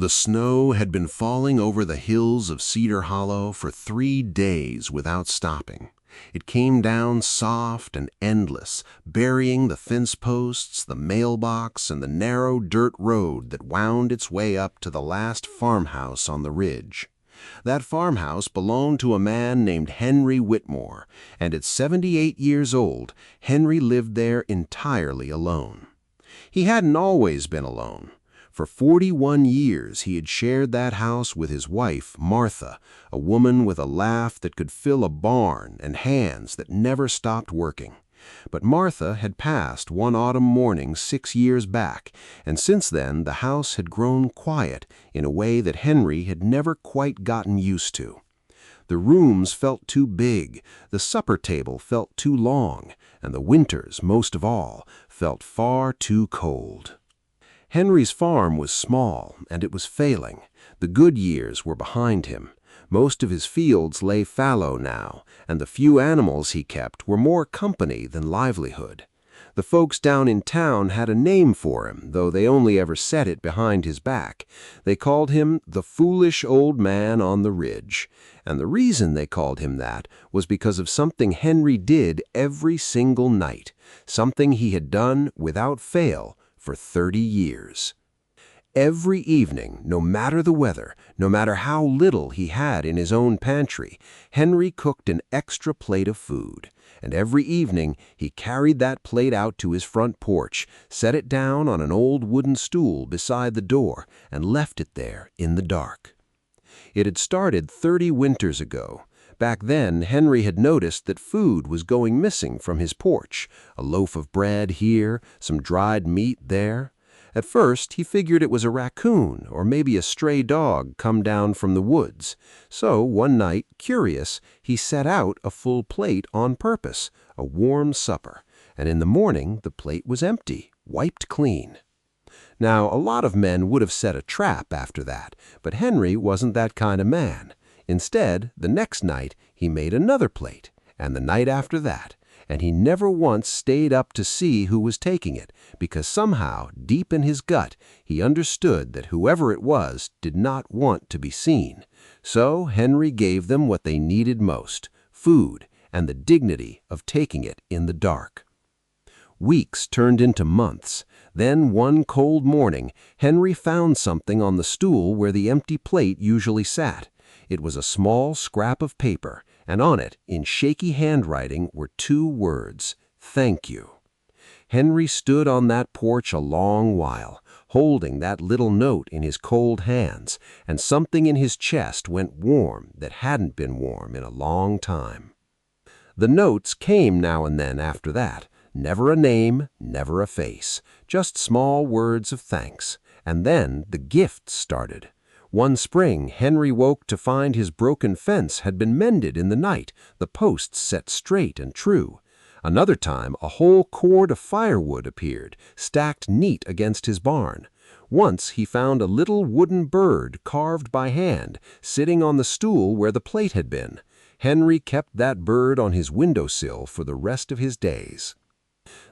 The snow had been falling over the hills of Cedar Hollow for 3 days without stopping. It came down soft and endless, burying the fence posts, the mailbox, and the narrow dirt road that wound its way up to the last farmhouse on the ridge. That farmhouse belonged to a man named Henry Whitmore, and at 78 years old, Henry lived there entirely alone. He hadn't always been alone. For 41 years he had shared that house with his wife, Martha, a woman with a laugh that could fill a barn and hands that never stopped working. But Martha had passed one autumn morning 6 years back, and since then the house had grown quiet in a way that Henry had never quite gotten used to. The rooms felt too big, the supper table felt too long, and the winters, most of all, felt far too cold. Henry's farm was small, and it was failing. The good years were behind him. Most of his fields lay fallow now, and the few animals he kept were more company than livelihood. The folks down in town had a name for him, though they only ever said it behind his back. They called him the foolish old man on the ridge, and the reason they called him that was because of something Henry did every single night, something he had done without fail for 30 years. Every evening, no matter the weather, no matter how little he had in his own pantry, Henry cooked an extra plate of food, and every evening he carried that plate out to his front porch, set it down on an old wooden stool beside the door, and left it there in the dark. It had started 30 winters ago. Back then, Henry had noticed that food was going missing from his porch, a loaf of bread here, some dried meat there. At first, he figured it was a raccoon or maybe a stray dog come down from the woods. So, one night, curious, he set out a full plate on purpose, a warm supper, and in the morning the plate was empty, wiped clean. Now, a lot of men would have set a trap after that, but Henry wasn't that kind of man. Instead, the next night, he made another plate, and the night after that, and he never once stayed up to see who was taking it, because somehow, deep in his gut, he understood that whoever it was did not want to be seen. So Henry gave them what they needed most, food, and the dignity of taking it in the dark. Weeks turned into months. Then one cold morning, Henry found something on the stool where the empty plate usually sat. It was a small scrap of paper, and on it, in shaky handwriting, were 2 words, "Thank you." Henry stood on that porch a long while, holding that little note in his cold hands, and something in his chest went warm that hadn't been warm in a long time. The notes came now and then after that, never a name, never a face, just small words of thanks, and then the gifts started. One spring, Henry woke to find his broken fence had been mended in the night, the posts set straight and true. Another time, a whole cord of firewood appeared, stacked neat against his barn. Once he found a little wooden bird carved by hand, sitting on the stool where the plate had been. Henry kept that bird on his windowsill for the rest of his days.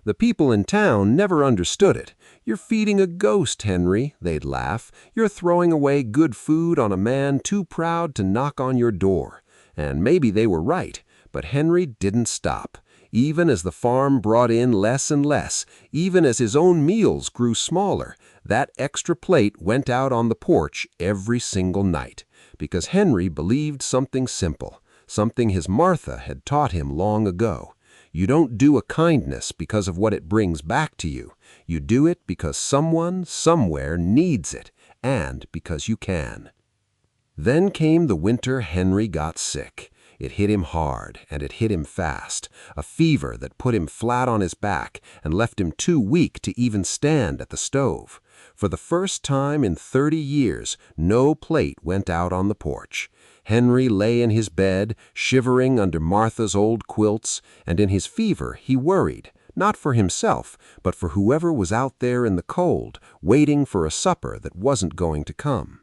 The people in town never understood it. "You're feeding a ghost, Henry," they'd laugh. "You're throwing away good food on a man too proud to knock on your door." And maybe they were right, but Henry didn't stop. Even as the farm brought in less and less, even as his own meals grew smaller, that extra plate went out on the porch every single night. Because Henry believed something simple, something his Martha had taught him long ago. You don't do a kindness because of what it brings back to you. You do it because someone, somewhere needs it, and because you can. Then came the winter Henry got sick. It hit him hard, and it hit him fast, a fever that put him flat on his back and left him too weak to even stand at the stove. For the first time in 30 years, no plate went out on the porch. Henry lay in his bed, shivering under Martha's old quilts, and in his fever he worried, not for himself, but for whoever was out there in the cold, waiting for a supper that wasn't going to come.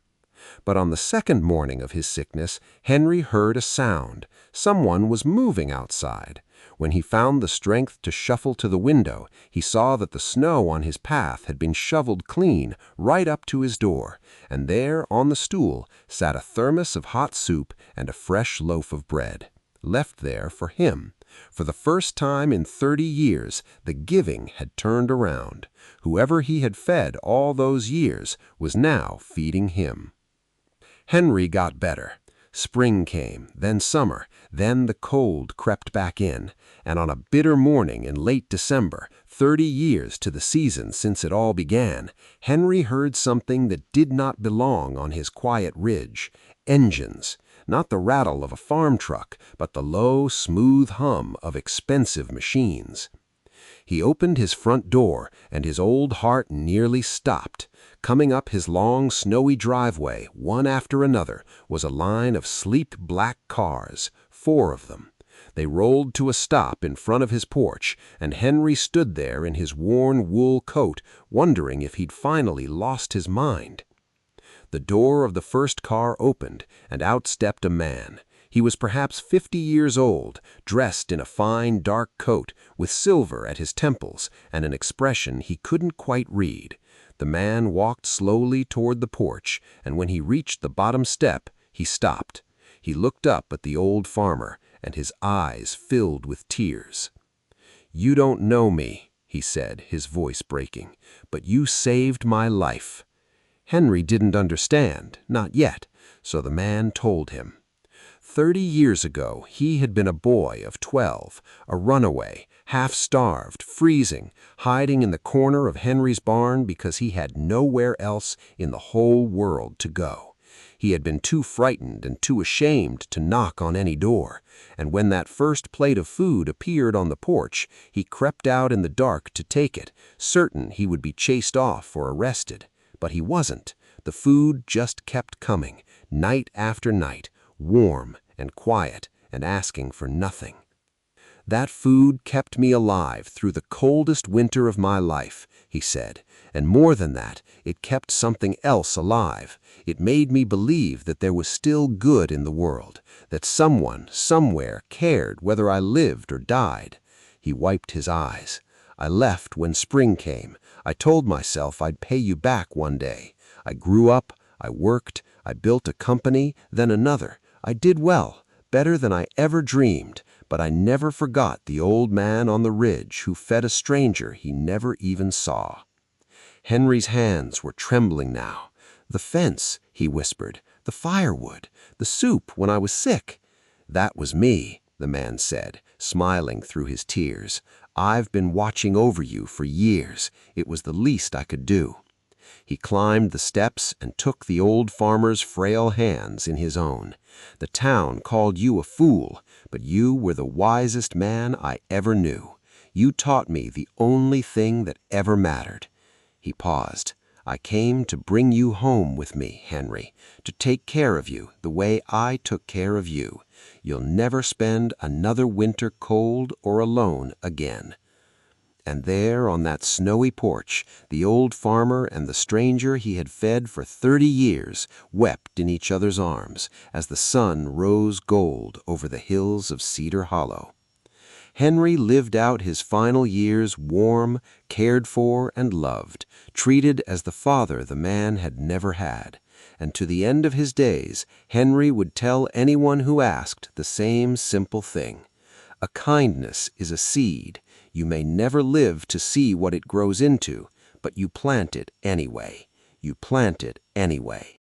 But on the second morning of his sickness, Henry heard a sound. Someone was moving outside. When he found the strength to shuffle to the window, he saw that the snow on his path had been shoveled clean right up to his door, and there, on the stool, sat a thermos of hot soup and a fresh loaf of bread, left there for him. For the first time in 30 years, the giving had turned around. Whoever he had fed all those years was now feeding him. Henry got better. Spring came, then summer, then the cold crept back in, and on a bitter morning in late December, 30 years to the season since it all began, Henry heard something that did not belong on his quiet ridge. Engines. Not the rattle of a farm truck, but the low, smooth hum of expensive machines. He opened his front door, and his old heart nearly stopped. Coming up his long, snowy driveway, one after another, was a line of sleek black cars, 4 of them. They rolled to a stop in front of his porch, and Henry stood there in his worn wool coat, wondering if he'd finally lost his mind. The door of the first car opened, and out stepped a man. He was perhaps 50 years old, dressed in a fine dark coat, with silver at his temples and an expression he couldn't quite read. The man walked slowly toward the porch, and when he reached the bottom step, he stopped. He looked up at the old farmer, and his eyes filled with tears. "You don't know me," he said, his voice breaking, "but you saved my life." Henry didn't understand, not yet, so the man told him. 30 years ago, he had been a boy of 12, a runaway, half-starved, freezing, hiding in the corner of Henry's barn because he had nowhere else in the whole world to go. He had been too frightened and too ashamed to knock on any door, and when that first plate of food appeared on the porch, he crept out in the dark to take it, certain he would be chased off or arrested. But he wasn't. The food just kept coming, night after night, warm and quiet and asking for nothing. "That food kept me alive through the coldest winter of my life," he said, "and more than that, it kept something else alive. It made me believe that there was still good in the world, that someone, somewhere, cared whether I lived or died." He wiped his eyes. "I left when spring came. I told myself I'd pay you back one day. I grew up, I worked, I built a company, then another. I did well, better than I ever dreamed, but I never forgot the old man on the ridge who fed a stranger he never even saw." Henry's hands were trembling now. "The fence," he whispered, "the firewood, the soup when I was sick." "That was me," the man said, smiling through his tears. "I've been watching over you for years. It was the least I could do." He climbed the steps and took the old farmer's frail hands in his own. "The town called you a fool, but you were the wisest man I ever knew. You taught me the only thing that ever mattered." He paused. "I came to bring you home with me, Henry, to take care of you the way I took care of you. You'll never spend another winter cold or alone again." And there on that snowy porch, the old farmer and the stranger he had fed for 30 years wept in each other's arms as the sun rose gold over the hills of Cedar Hollow. Henry lived out his final years warm, cared for, and loved, treated as the father the man had never had. And to the end of his days, Henry would tell anyone who asked the same simple thing. A kindness is a seed. You may never live to see what it grows into, but you plant it anyway. You plant it anyway.